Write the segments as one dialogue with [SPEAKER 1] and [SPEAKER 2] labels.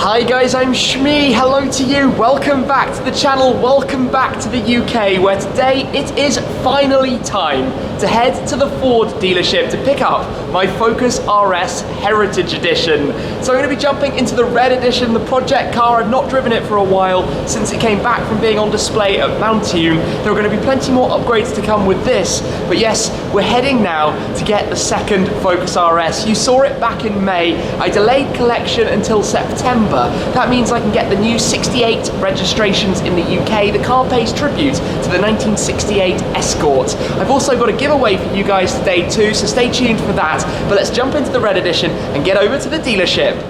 [SPEAKER 1] Hi guys, I'm Shmee. Hello to you. Welcome back to the channel. Welcome back to the UK, where today it is finally time to head to the Ford dealership to pick up my Focus RS Heritage Edition. So I'm going to be jumping into the red edition, the project car. I've not driven it for a while since it came back from being on display at Mountune. There are going to be plenty more upgrades to come with this, but yes, we're heading now to get the second Focus RS. You saw it back in May. I delayed collection until September. That means I can get the new 68 registrations in the UK. The car pays tribute to the 1968 Escort. I've also got a giveaway for you guys today too, so stay tuned for that. But let's jump into the red edition and get over to the dealership.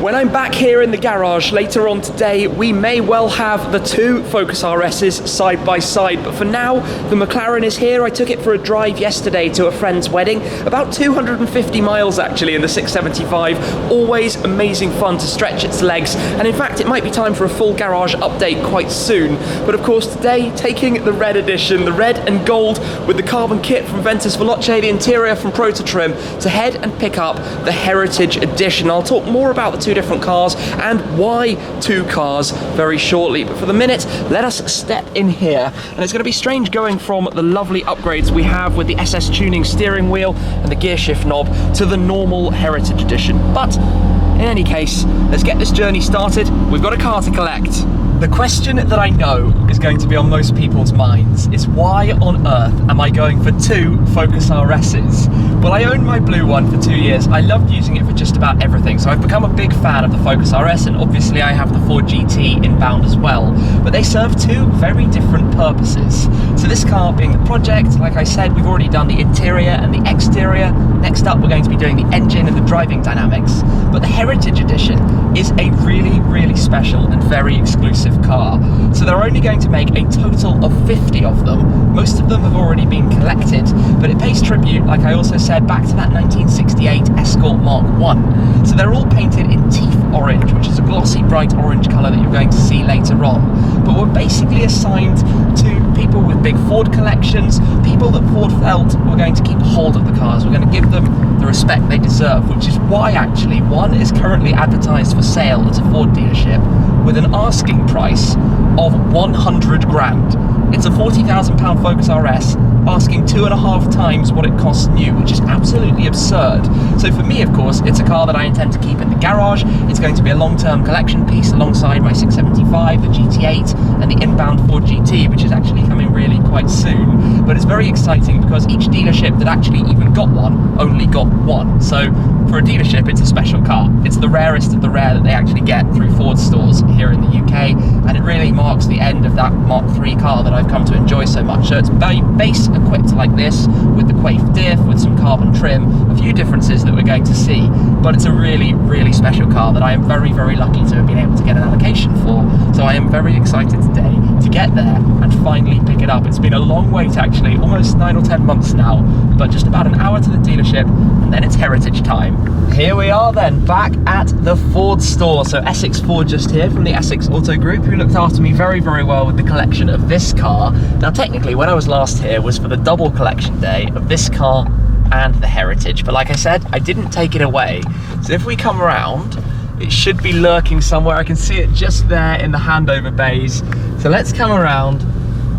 [SPEAKER 1] When I'm back here in the garage later on today, we may well have the two Focus RSs side by side, but for now, the McLaren is here. I took it for a drive yesterday to a friend's wedding, about 250 miles actually in the 675. Always amazing fun to stretch its legs, and in fact, it might be time for a full garage update quite soon. But of course, today, taking the red edition, the red and gold with the carbon kit from Ventus Veloce, the interior from Prototrim, to head and pick up the Heritage Edition. I'll talk more about the two different cars and why two cars very shortly, but for the minute let us step in here. And it's going to be strange going from the lovely upgrades we have with the SS tuning steering wheel and the gear shift knob to the normal Heritage Edition, but in any case, let's get this journey started. We've got a car to collect. The question that I know is going to be on most people's minds is, why on earth am I going for two Focus RSs? Well, I owned my blue one for 2 years. I loved using it for just about everything, so I've become a big fan of the Focus RS, and obviously I have the Ford GT inbound as well, but they serve two very different purposes. So this car being the project, like I said, we've already done the interior and the exterior. Next up, we're going to be doing the engine and the driving dynamics, but the Heritage Edition is a really, really special and very exclusive car. So they're only going to make a total of 50 of them. Most of them have already been collected, but it pays tribute, like I also said, back to that 1968 Escort Mark I. So they're all painted in Tief Orange, which is a glossy bright orange colour that you're going to see later on. But we're basically assigned to people with big Ford collections, people that Ford felt were going to keep hold of the cars. We're going to give them the respect they deserve, which is why actually one is currently advertised for sale at a Ford dealership with an asking price of 100 grand. It's a £40,000 Focus RS, asking 2.5 times what it costs new, which is absolutely absurd. So for me, of course, it's a car that I intend to keep in the garage. It's going to be a long-term collection piece alongside my 675, the GT8, and the inbound Ford GT, which is actually coming really quite soon. But it's very exciting because each dealership that actually even got one only got one. So for a dealership, it's a special car. It's the rarest of the rare that they actually get through Ford stores here in the UK, and it really marks the end of that Mark III car that I've come to enjoy so much. So it's base equipped like this, with the Quaife diff, with some carbon trim, a few differences that we're going to see, but it's a really, really special car that I am very, very lucky to have been able to get an allocation for. So I am very excited today to get there and finally pick it up. It's been a long wait actually, almost 9 or 10 months now, but just about an hour to the dealership and then it's Heritage time. Here we are then, back at the Ford store. So Essex Ford just here from the Essex Auto Group, who looked after me very, very well with the collection of this car. Now technically when I was last here was for the double collection day of this car and the Heritage, but like I said, I didn't take it away. So if we come around, it should be lurking somewhere. I can see it just there in the handover bays. So let's come around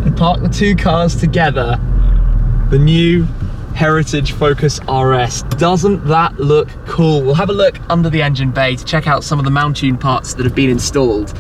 [SPEAKER 1] and park the two cars together. The new Heritage Focus RS. Doesn't that look cool? We'll have a look under the engine bay to check out some of the Mountune parts that have been installed.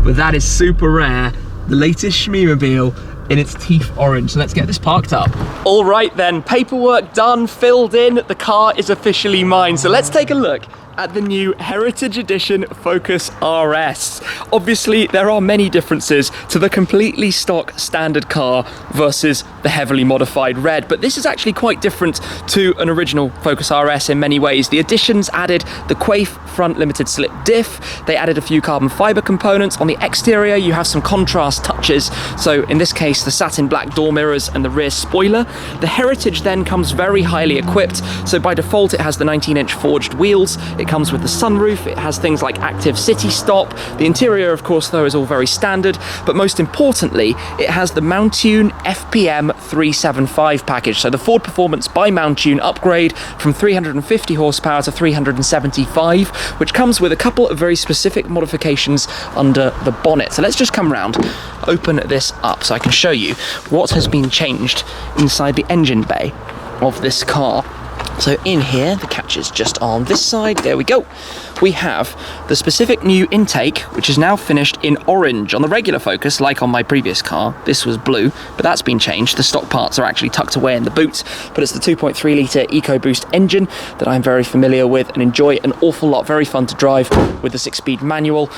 [SPEAKER 1] But that is super rare. The latest Shmeemobile in its Tief Orange. So let's get this parked up. All right then, paperwork done, filled in. The car is officially mine. So let's take a look at the new Heritage Edition Focus RS. Obviously, there are many differences to the completely stock standard car versus the heavily modified red, but this is actually quite different to an original Focus RS in many ways. The additions added the Quaife front limited slip diff, they added a few carbon fiber components. On the exterior, you have some contrast touches, so in this case, the satin black door mirrors and the rear spoiler. The Heritage then comes very highly equipped, so by default it has the 19-inch forged wheels. It It comes with the sunroof, it has things like active city stop. The interior, of course, though, is all very standard, but most importantly, it has the Mountune FPM 375 package. So the Ford Performance by Mountune upgrade from 350 horsepower to 375, which comes with a couple of very specific modifications under the bonnet. So let's just come round, open this up so I can show you what has been changed inside the engine bay of this car. So in here, the catch is just on this side, there we go. We have the specific new intake, which is now finished in orange. On the regular Focus, like on my previous car, this was blue, but that's been changed. The stock parts are actually tucked away in the boot, but it's the 2.3 litre ecoBeast engine that I'm very familiar with and enjoy an awful lot. Very fun to drive with the 6-speed manual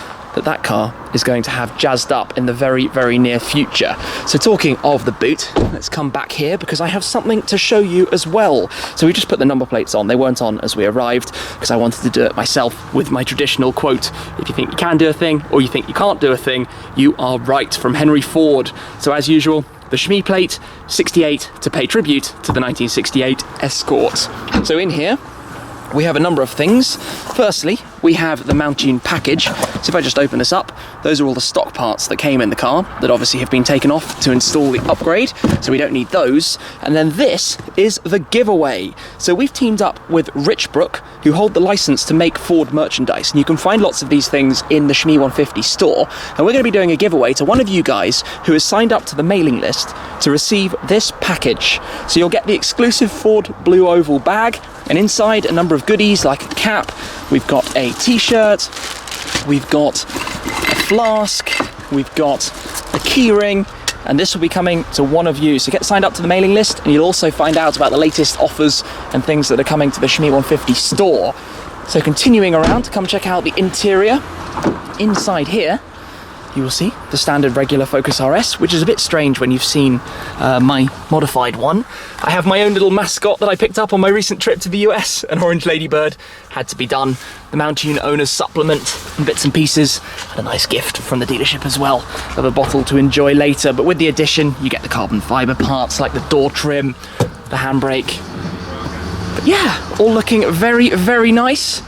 [SPEAKER 1] that car is going to have jazzed up in the very, very near future. So talking of the boot, let's come back here because I have something to show you as well. So we just put the number plates on. They weren't on as we arrived because I wanted to do it myself with my traditional quote, if you think you can do a thing or you think you can't do a thing, you are right, from Henry Ford. So as usual, the Shmee plate, 68, to pay tribute to the 1968 Escort. So in here, we have a number of things. Firstly, we have the Mountune package. So if I just open this up, those are all the stock parts that came in the car that obviously have been taken off to install the upgrade, so we don't need those. And then this is the giveaway. So we've teamed up with Richbrook, who hold the license to make Ford merchandise, and you can find lots of these things in the Shmee 150 store. And we're going to be doing a giveaway to one of you guys who has signed up to the mailing list to receive this package. So you'll get the exclusive Ford Blue Oval bag, and inside a number of goodies like a cap, we've got a t-shirt, we've got a flask, we've got a key ring, and this will be coming to one of you. So get signed up to the mailing list and you'll also find out about the latest offers and things that are coming to the Shmee 150 store. So continuing around to come check out the interior. Inside here, you will see the standard regular Focus RS, which is a bit strange when you've seen my modified one. I have my own little mascot that I picked up on my recent trip to the US, an orange ladybird. Had to be done. The Mountune owner's supplement and bits and pieces, and a nice gift from the dealership as well of a bottle to enjoy later. But with the addition, you get the carbon fibre parts like the door trim, the handbrake. But yeah, all looking very, very nice.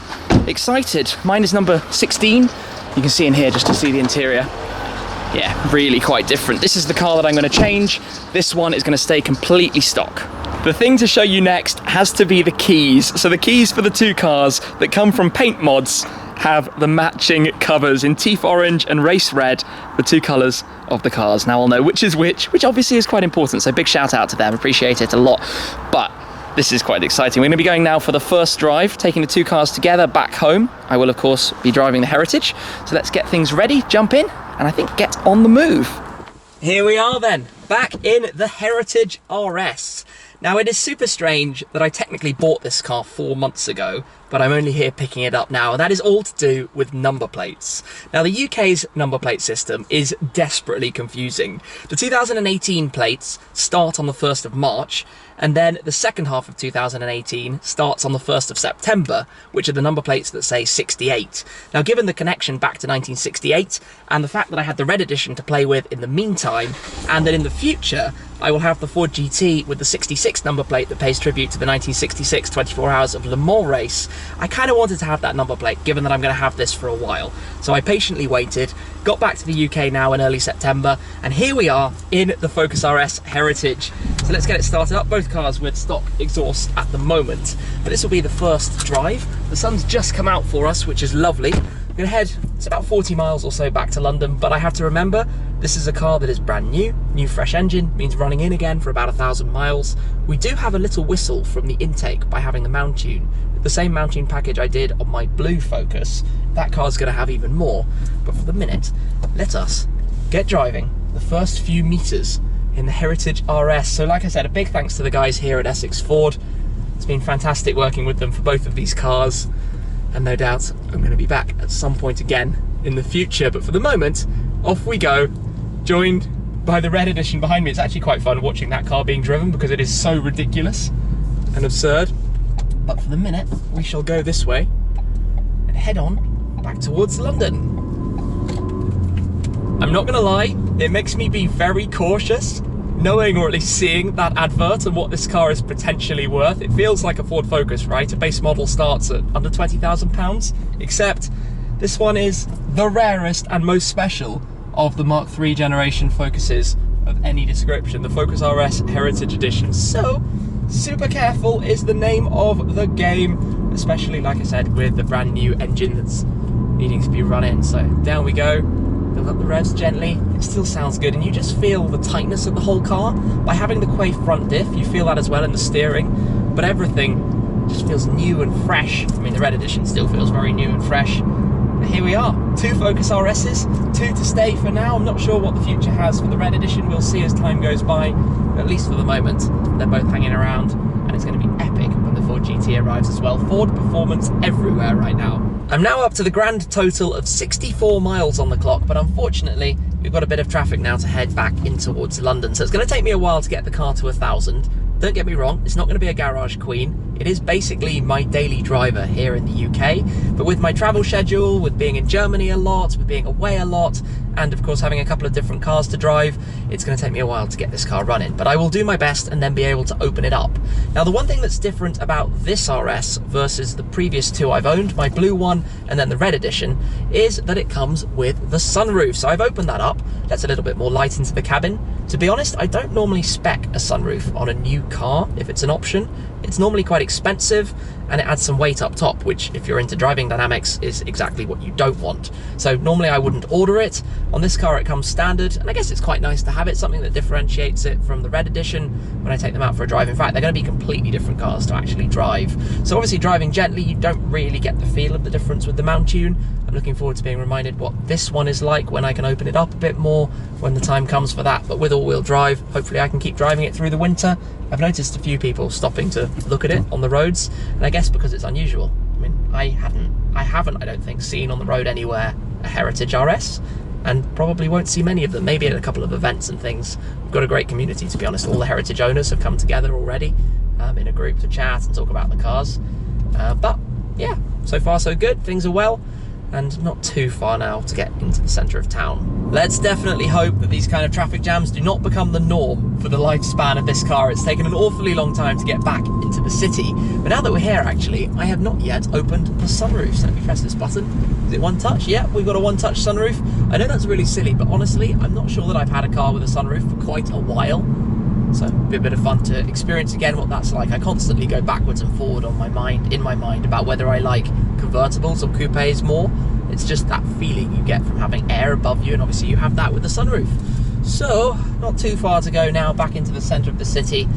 [SPEAKER 1] Excited. Mine is number 16. You can see in here just to see the interior. Yeah, really quite different. This is the car that I'm going to change. This one is going to stay completely stock. The thing to show you next has to be the keys. So the keys for the two cars that come from Paint Mods have the matching covers in Tief Orange and Race Red, the two colours of the cars. Now I'll know which is which obviously is quite important. So big shout out to them, appreciate it a lot. But this is quite exciting. We're going to be going now for the first drive, taking the two cars together back home. I will, of course, be driving the Heritage. So let's get things ready, jump in, and I think get on the move. Here we are then, back in the Heritage RS. Now, it is super strange that I technically bought this car 4 months ago, but I'm only here picking it up now, and that is all to do with number plates. Now, the UK's number plate system is desperately confusing. The 2018 plates start on the 1st of March, and then the second half of 2018 starts on the 1st of September, which are the number plates that say 68. Now, given the connection back to 1968, and the fact that I had the red edition to play with in the meantime, and that in the future, I will have the Ford GT with the 66 number plate that pays tribute to the 1966 24 Hours of Le Mans race, I kind of wanted to have that number plate, given that I'm going to have this for a while. So I patiently waited, got back to the UK now in early September, and here we are in the Focus RS Heritage. So let's get it started up, both cars with stock exhaust at the moment. But this will be the first drive. The sun's just come out for us, which is lovely. I'm going to head, it's about 40 miles or so back to London, but I have to remember, this is a car that is brand new fresh engine, means running in again for about 1,000 miles. We do have a little whistle from the intake by having the Mountune, the same Mountune package I did on my blue Focus. That car's going to have even more, but for the minute, let us get driving the first few meters in the Heritage RS. So like I said, a big thanks to the guys here at Essex Ford. It's been fantastic working with them for both of these cars, and no doubt I'm going to be back at some point again in the future. But for the moment, off we go, joined by the red edition behind me. It's actually quite fun watching that car being driven because it is so ridiculous and absurd. But for the minute, we shall go this way and head on back towards London. I'm not gonna lie, it makes me be very cautious knowing or at least seeing that advert and what this car is potentially worth, it feels like a Ford Focus, right? A base model starts at under £20,000, except this one is the rarest and most special of the Mark III generation Focuses of any description, the Focus RS Heritage Edition. So, super careful is the name of the game, especially, like I said, with the brand new engine that's needing to be run in. So down we go, build up the revs gently. It still sounds good, and you just feel the tightness of the whole car. By having the Quay front diff, you feel that as well in the steering, but everything just feels new and fresh. I mean, the Red Edition still feels very new and fresh. But here we are, 2 Focus RSs, 2 to stay for now. I'm not sure what the future has for the Red Edition. We'll see as time goes by, but at least for the moment, they're both hanging around, and it's going to be epic when the Ford GT arrives as well. Ford performance everywhere right now. I'm now up to the grand total of 64 miles on the clock, but unfortunately, we've got a bit of traffic now to head back in towards London, so it's going to take me a while to get the car to 1,000. Don't get me wrong, it's not going to be a garage queen. It is basically my daily driver here in the UK, but with my travel schedule, with being in Germany a lot, with being away a lot, and of course having a couple of different cars to drive, it's going to take me a while to get this car running, but I will do my best and then be able to open it up. Now, the one thing that's different about this RS versus the previous 2 I've owned, my blue one and then the Red Edition, is that it comes with the sunroof. So I've opened that up, lets a little bit more light into the cabin. To be honest, I don't normally spec a sunroof on a new car if it's an option. It's normally quite expensive, and it adds some weight up top, which, if you're into driving dynamics, is exactly what you don't want. So normally I wouldn't order it. On this car it comes standard, and I guess it's quite nice to have it, something that differentiates it from the Red Edition when I take them out for a drive. In fact, they're going to be completely different cars to actually drive. So obviously driving gently, you don't really get the feel of the difference with the Mountune. I'm looking forward to being reminded what this one is like when I can open it up a bit more when the time comes for that. But with all-wheel drive, hopefully I can keep driving it through the winter. I've noticed a few people stopping to look at it on the roads, and I guess because it's unusual. I mean, I haven't, I don't think, seen on the road anywhere a Heritage RS, and probably won't see many of them, maybe at a couple of events and things. We've got a great community, to be honest. All the Heritage owners have come together already in a group to chat and talk about the cars. But yeah, so far so good, things are well, and not too far now to get into the centre of town. Let's definitely hope that these kind of traffic jams do not become the norm for the lifespan of this car. It's taken an awfully long time to get back into the city, but now that we're here, actually, I have not yet opened the sunroof. So let me press this button. Is it one touch? Yeah, we've got a one-touch sunroof. I know that's really silly, but honestly, I'm not sure that I've had a car with a sunroof for quite a while. So it'll be a bit of fun to experience again what that's like. I constantly go backwards and forward in my mind about whether I like convertibles or coupes more. It's just that feeling you get from having air above you, and obviously you have that with the sunroof. So, not too far to go now, back into the centre of the city,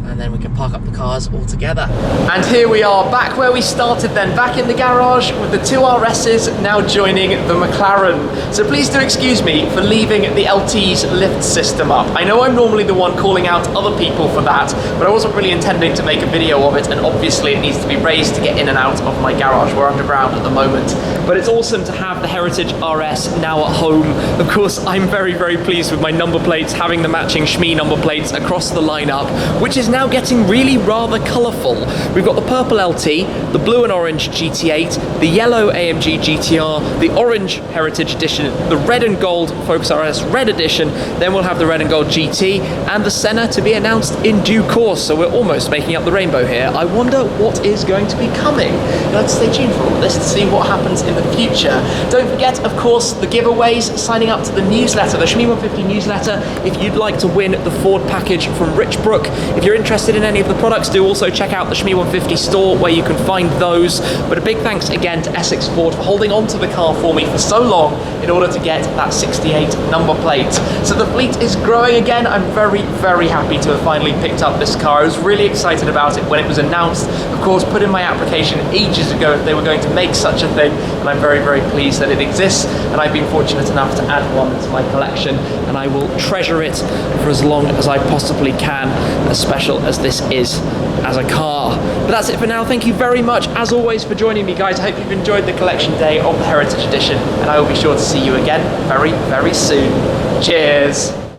[SPEAKER 1] and then we can park up the cars all together. And here we are, back where we started then, back in the garage with the 2 RSs now joining the McLaren. So please do excuse me for leaving the LT's lift system up. I know I'm normally the one calling out other people for that, but I wasn't really intending to make a video of it, and obviously it needs to be raised to get in and out of my garage. We're underground at the moment. But it's awesome to have the Heritage RS now at home. Of course, I'm very, very pleased with my number plates, having the matching Shmee number plates across the lineup, which is now getting really rather colourful. We've got the purple LT, the blue and orange GT8, the yellow AMG GTR, the orange Heritage Edition, the red and gold Focus RS Red Edition, then we'll have the red and gold GT, and the Senna to be announced in due course, so we're almost making up the rainbow here. I wonder what is going to be coming. Let's stay tuned for all of this to see what happens in the future. Don't forget, of course, the giveaways, signing up to the newsletter, the Shmee 150 newsletter, if you'd like to win the Ford package from Richbrook. If you're interested in any of the products, do also check out the Shmee 150 store where you can find those. But a big thanks again to Essex Ford for holding on to the car for me for so long in order to get that 68 number plate. So the fleet is growing again. I'm very, very happy to have finally picked up this car. I was really excited about it when it was announced. Of course, put in my application ages ago if they were going to make such a thing, and I'm very, very pleased that it exists, and I've been fortunate enough to add one to my collection, and I will treasure it for as long as I possibly can, as special as this is as a car. But that's it for now. Thank you very much, as always, for joining me, guys. I hope you've enjoyed the collection day of the Heritage Edition, and I will be sure to see you again very, very soon. Cheers!